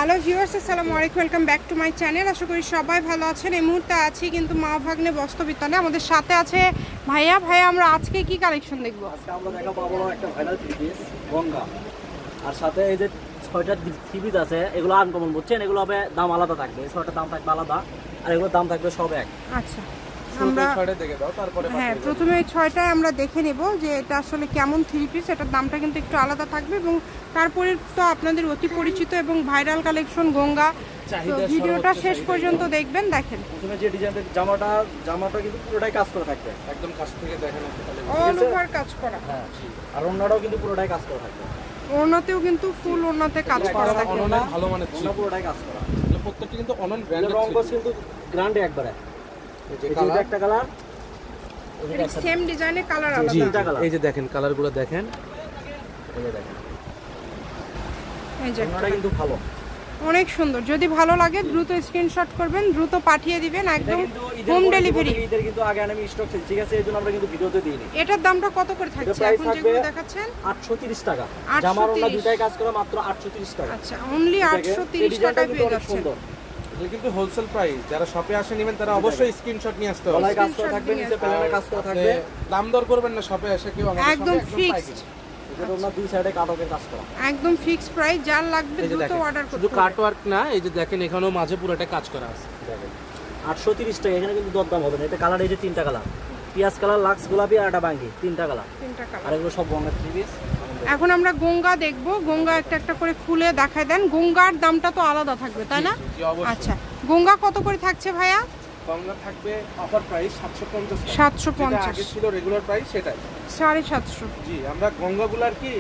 Hello viewers, আসসালামু আলাইকুম, welcome back to my channel. আশা করি সবাই ভালো আছেন। এই মুহূর্তে আছি কিন্তু মা ভাগ্নে বস্ত্রবিতানে। আমাদের সাথে আছে ভাইয়া। আমরা আজকে কি কালেকশন দেখবো? আজকে আমরা দেখাবো বড় একটা ভাইরাল থ্রি পিস গঙ্গা, আর সাথে এই যে 6টা থ্রি পিস আছে, এগুলো আনকমন বুঝছেন, এগুলো হবে দাম আলাদা থাকবে। এই 6টার দাম থাকবে আলাদা, আর এগুলোর দাম থাকবে সব এক। আচ্ছা, আমরা প্রথমে 6টায় আমরা দেখে নেব যে এটা আসলে কেমন থ্রি পিস। এটার দামটা কিন্তু একটু আলাদা থাকবে, এবং তারপরে তো আপনাদের অতি পরিচিত এবং ভাইরাল কালেকশন গঙ্গা। ভিডিওটা শেষ পর্যন্ত দেখবেন। দেখেন প্রথমে যে ডিজাইনের জামাটা কিন্তু পুরোটাই কাজ করা থাকবে, একদম কাছ থেকে দেখেন, অল ওভার কাজ করা। হ্যাঁ, আর ওড়নাটাও কিন্তু পুরোটাই কাজ করা থাকবে। ওড়নাতেও কিন্তু ফুল ওড়নাতে কাজ করা থাকবে, ভালো মানের ওড়না, পুরোটাই কাজ করা। প্রত্যেকটা কিন্তু অনন ব্র্যান্ডের রং কিন্তু গ্র্যান্ডে একবারে। এই যে একটা কালার, সেম ডিজাইনে কালার আলাদা। এই যে দেখেন কালারগুলো দেখেন, এই যে দেখেন, এই যে ওড়নাটা কিন্তু ভালো, অনেক সুন্দর। যদি ভালো লাগে দ্রুত স্ক্রিনশট করবেন, দ্রুত পাঠিয়ে দিবেন, একদম হোম ডেলিভারি। এদের কিন্তু আগে আমি স্টক ছিল, ঠিক আছে, এজন্য আমরা কিন্তু ভিডিওতে দিইনি। এটার দামটা কত করে থাকছে এখন যেগুলো দেখাচ্ছেন? 830 টাকা। জামার ওড়না দুটাই কাজ করা মাত্র 830 টাকা। আচ্ছা, অনলি 830 টাকায় পেয়ে যাচ্ছেন। এটা কিন্তু হোলসেল প্রাইস। যারা শপে আসে নেবেন তারা অবশ্যই স্ক্রিনশট নিয়ে আসতে হবে। গলায় কাজ করা থাকবে, নিচে প্যানেলে কাজ করা থাকবে। দাম দর করবেন না শপে এসে, কেউ আমাদের একদম ফিক্সড। এটার ওড়না দুই সাইডে কাটওয়ার্কের কাজ করা, একদম ফিক্সড প্রাইস। যার লাগবে দ্রুত অর্ডার করতে। শুধু কাটওয়ার্ক না, এই যে দেখেন এখানেও মাঝে পুরোটা কাজ করা আছে। দেখেন 830 টাকা। এখানে কিন্তু দরদাম হবে না। এটা কালার, এই যে 3টা কালার, পিয়াজ কালার, লাক্স গোলাপি আর একটা বাঙ্গি, 3টা কালার। আর এগুলো সব গঙ্গা থ্রি পিস। এখন আমরা গঙ্গা দেখব। গঙ্গা একটা একটা করে খুলে দেখায় দেন। গঙ্গার দামটা তো আলাদা থাকবে, তাই না? আচ্ছা, গঙ্গা কত করে থাকছে ভাইয়া? গঙ্গা থাকবে অফার প্রাইস 750 টাকা। 750 আগে ছিল রেগুলার প্রাইস, সেটাই 750। জি, আমরা গঙ্গাগুলার কি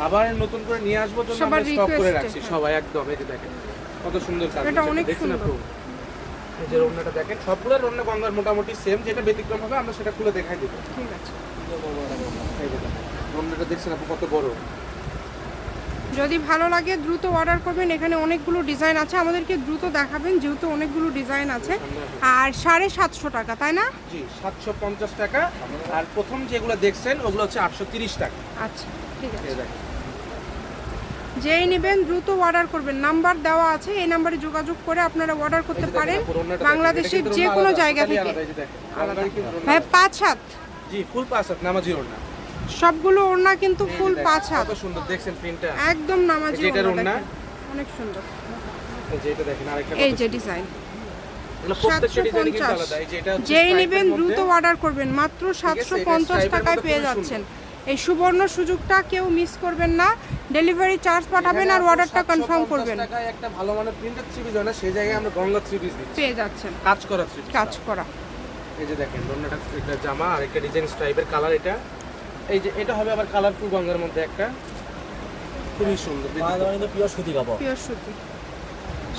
আবার নতুন করে নিয়ে আসবো জন্য আমরা স্টক করে রাখছি সবাই। একদম এই যে দেখেন কত সুন্দর কাজ, এটা অনেক সুন্দর। এই যে ওড়নাটা দেখেন, সবগুলো ওড়না গঙ্গার মোটামুটি সেম, যেটা ব্যতিক্রম হবে আমরা সেটা খুলে দেখাই দেব। ঠিক আছে, এই যে ওড়নাটা দেখছেন আপু কত বড়। যদি ভালো লাগে দ্রুত অর্ডার করবেন। এখানে অনেকগুলো ডিজাইন আছে, আমাদেরকে দ্রুত দেখাবেন যেহেতু অনেকগুলো ডিজাইন আছে। আর 750 টাকা, তাই না? জি, 750 টাকা। আর প্রথম যেগুলো দেখছেন ওগুলো হচ্ছে 830 টাকা। আচ্ছা, ঠিক আছে। যেই নেবেন দ্রুত অর্ডার করবেন। নাম্বার দেওয়া আছে, এই নাম্বারে যোগাযোগ করে আপনারা অর্ডার করতে পারেন বাংলাদেশের যে কোনো জায়গা থেকে। ভাই 5 হাত? জি, ফুল 5 হাত নামাজি ওড়না। সবগুলো ওড়না কিন্তু ফুল 5 হাত। কত সুন্দর দেখছেন প্রিন্টটা, একদম নামাজি ওড়না, অনেক সুন্দর। এই যে এটা দেখেন, আরেকটা এই যে ডিজাইন, এগুলো প্রত্যেকটা ডিজাইন কিন্তু আলাদা। এই যে এটা যেই নেবেন দ্রুত অর্ডার করবেন। মাত্র 750 টাকায় পেয়ে যাচ্ছেন। এই সুবর্ণ সুযোগটা কেউ মিস করবেন না। ডেলিভারি চার্জ পাঠাবেন আর অর্ডারটা কনফার্ম করবেন। টাকায় একটা ভালো মানের প্রিন্টেড থ্রি পিস হয় না, সেই জায়গায় আমরা গঙ্গা থ্রি পিস দিচ্ছি, পেয়ে যাচ্ছেন কাজ করা থ্রি পিস। কাজ করা। এই যে দেখেন ওড়নাটা, একটা জামা আর একটা ডিজাইন স্ট্রাইপের কালার। এটা এই যে এটা হবে আবার কালারফুল গঙ্গার মধ্যে একটা, খুবই সুন্দর। কিন্তু পিওর সুতি কাপড়, পিওর সুতি।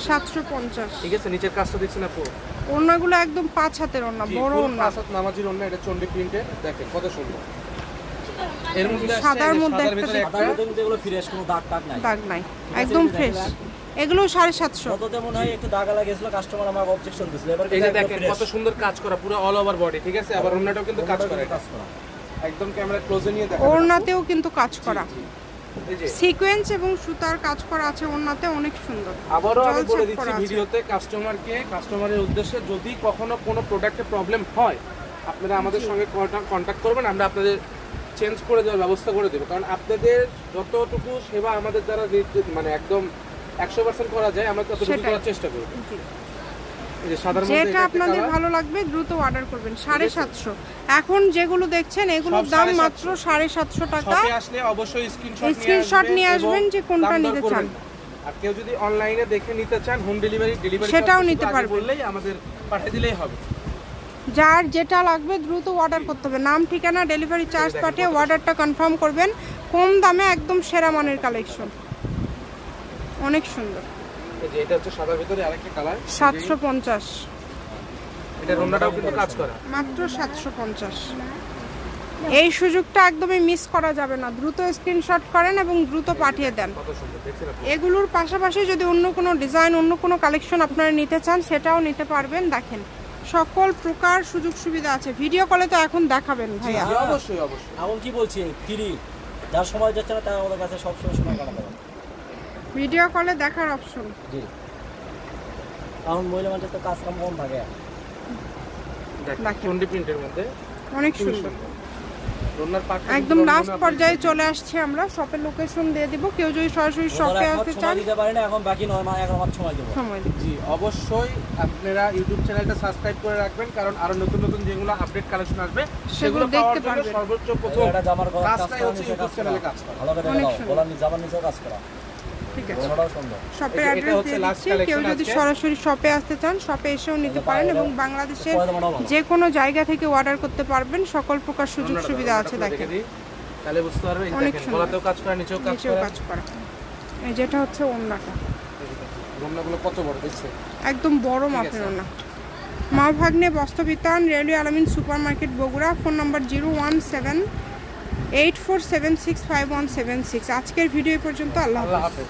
750। ঠিক আছে, নিচের কাজটা দেখছেন আপু, ওড়নাগুলো একদম 5 হাতের ওড়না, বড় ওড়না, 5 হাত নামাজির ওড়না। এটা চন্ডি প্রিন্টের, দেখেন কত সুন্দর। এর মধ্যে সাদার মধ্যে এগুলো ফ্রেশ, কোনো দাগ টাগ নাই, দাগ নাই, একদম ফ্রেশ। এগুলো 750। কত মনে হয় একটু দাগ লাগেছিল, কাস্টমার আমার অবজেকশন দিছিল। এবার এই যে দেখেন কত সুন্দর কাজ করা, পুরো অল ওভার বডি, ঠিক আছে। আবার ওড়নাটাও কিন্তু কাজ করা, একদম ক্যামেরা ক্লোজে নিয়ে দেখেন। ওড়নাতেও কিন্তু কাজ করা, এই যে সিকোয়েন্স এবং সুতার কাজ করা আছে ওড়নাতে, অনেক সুন্দর। আবারও আমি বলে দিচ্ছি ভিডিওতে, কাস্টমারের উদ্দেশ্যে, যদি কখনো কোনো প্রোডাক্টে প্রবলেম হয় আপনারা আমাদের সঙ্গে কন্ট্যাক্ট করবেন, আমরা আপনাদের চেঞ্জ করে দেওয়ার ব্যবস্থা করে দেবো। কারণ আপনাদের যতটুকু সেবা আমাদের দ্বারা মানে একদম 100% করা যায়, আমরা ততটুকু করার চেষ্টা করব। যেটা আপনাদের ভালো লাগবে দ্রুত অর্ডার করবেন। 750। এখন যেগুলো দেখছেন এগুলোর দাম মাত্র 750 টাকা। শপে আসলে অবশ্যই স্ক্রিনশট নিয়ে আসবেন যে কোনটা নিতে চান। আর কেউ যদি অনলাইনে দেখে নিতে চান, হোম ডেলিভারি সেটাও নিতে পারবেন, বললেই আমাদের পাঠিয়ে দিলেই হবে। যার যেটা লাগবে দ্রুত অর্ডার করতে হবে। নাম, ঠিকানা, ডেলিভারি চার্জ পাঠিয়ে অর্ডারটা কনফার্ম করবেন। কম দামে একদম সেরা মানের কালেকশন, অনেক সুন্দর। এই যে এটা হচ্ছে সাদার ভিতরে আরেকটা কালার, 750। এটা ওড়নাটাও কিন্তু কাজ করা, মাত্র 750। এই সুযোগটা একদমই মিস করা যাবে না। দ্রুত স্ক্রিনশট করেন এবং দ্রুত পাঠিয়ে দেন। কত সুন্দর দেখছেন আপনি। এগুলোর পাশাপাশি যদি অন্য কোনো ডিজাইন, অন্য কোনো কালেকশন আপনারা নিতে চান সেটাও নিতে পারবেন। দেখেন সকল প্রকার সুযোগ সুবিধা আছে। ভিডিও কলে তো এখন দেখাবেন ভাইয়া? অবশ্যই অবশ্যই। এখন কি বলছি, ফ্রি, যার সময় যাচ্ছে না তার আমাদের কাছে সবসময় সময় কাটাতে পারে। ভিডিও কলে দেখার অপশন। জি, কারণ মহিলা মানুষের তো কাজ কাম কম থাকে। দেখেন চন্ডি প্রিন্টের মধ্যে অনেক সুন্দর। রোনার পার্ট একদম লাস্ট পর্যায়ে চলে আসছে, আমরা শপের লোকেশন দিয়ে দিব। কেউ যদি সরাসরি শপে আসতে চান দিতে পারেন, এখন বাকি 9 মাস 11 মাস সময় দেব। জি অবশ্যই আপনারা ইউটিউব চ্যানেলটা সাবস্ক্রাইব করে রাখবেন, কারণ আরো নতুন নতুন যেগুলো আপডেট কালেকশন আসবে সেগুলো দেখতে পাওয়ার জন্য পারবেন। সর্বোচ্চ প্রথম এটা জামার কাজ কাজটাই হচ্ছে ইউটিউব চ্যানেলে কাজ করা। ভালো করে দাও, বলার নি জামার নিচে কাজ করা। ঠিক আছে, ওনারাও সুন্দর। শপের এটা অ্যাড্রেস হচ্ছে দিয়ে last দিচ্ছি। কেউ collection যদি আজকে। সরাসরি শপে আসতে চান শপে এসেও নিতে পারেন, এবং বাংলাদেশের পয়দামাটাও ভালো। যে কোনো জায়গা থেকে অর্ডার করতে পারবেন। সকল প্রকার সুযোগ রোনাটা সুবিধা দাও, আছে। রোনাটা দেখেন দেখে দিই, তাহলে বুঝতে পারবেন। এই অনেক দেখেন সুন্দর। গলাতেও কাজ করা, নিচেও কাজ নিচেও করা। কাজ করা। এই যেটা হচ্ছে ওড়নাটা, রোনাগুলো কত বড় দেখছেন? একদম বড় মাপের ওড়না। মা ভাগ্নে বস্ত্রবিতান, রেলওয়ে আলামিন super market, Bogura. Phone number 01784765176। আজকের ভিডিও পর্যন্ত। আল্লাহ হাফেজ।